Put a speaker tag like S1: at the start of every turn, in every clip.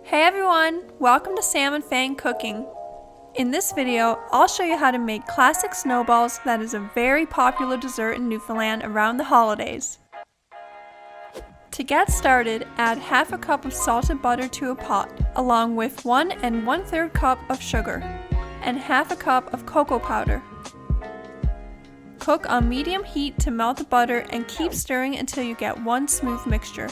S1: Hey everyone, welcome to Sam and Fang Cooking. In this video, I'll show you how to make classic snowballs that is a very popular dessert in Newfoundland around the holidays. To get started, add half a cup of salted butter to a pot, along with 1 1/3 cup of sugar, and half a cup of cocoa powder. Cook on medium heat to melt the butter and keep stirring until you get one smooth mixture.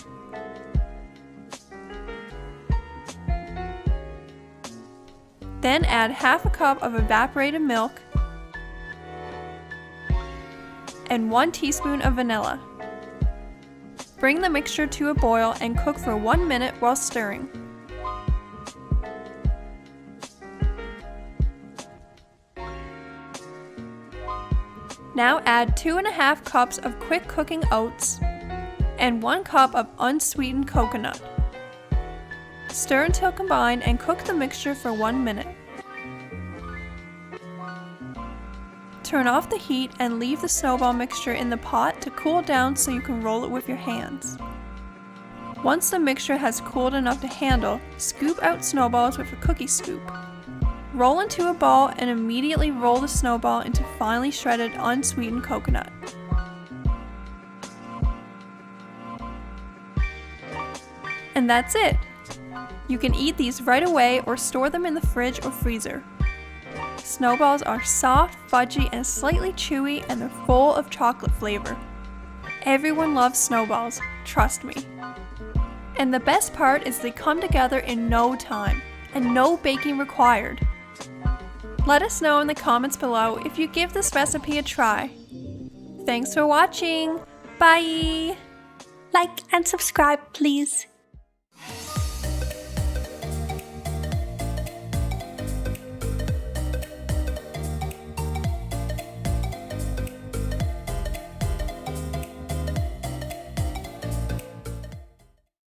S1: Then add half a cup of evaporated milk and 1 teaspoon of vanilla. Bring the mixture to a boil and cook for 1 minute while stirring. Now add 2½ cups of quick cooking oats and 1 cup of unsweetened coconut. Stir until combined and cook the mixture for 1 minute. Turn off the heat and leave the snowball mixture in the pot to cool down so you can roll it with your hands. Once the mixture has cooled enough to handle, scoop out snowballs with a cookie scoop. Roll into a ball and immediately roll the snowball into finely shredded unsweetened coconut. And that's it! You can eat these right away or store them in the fridge or freezer. Snowballs are soft, fudgy, and slightly chewy, and they're full of chocolate flavor. Everyone loves snowballs, trust me. And the best part is they come together in no time, and no baking required. Let us know in the comments below if you give this recipe a try. Thanks for watching! Bye!
S2: Like and subscribe, please.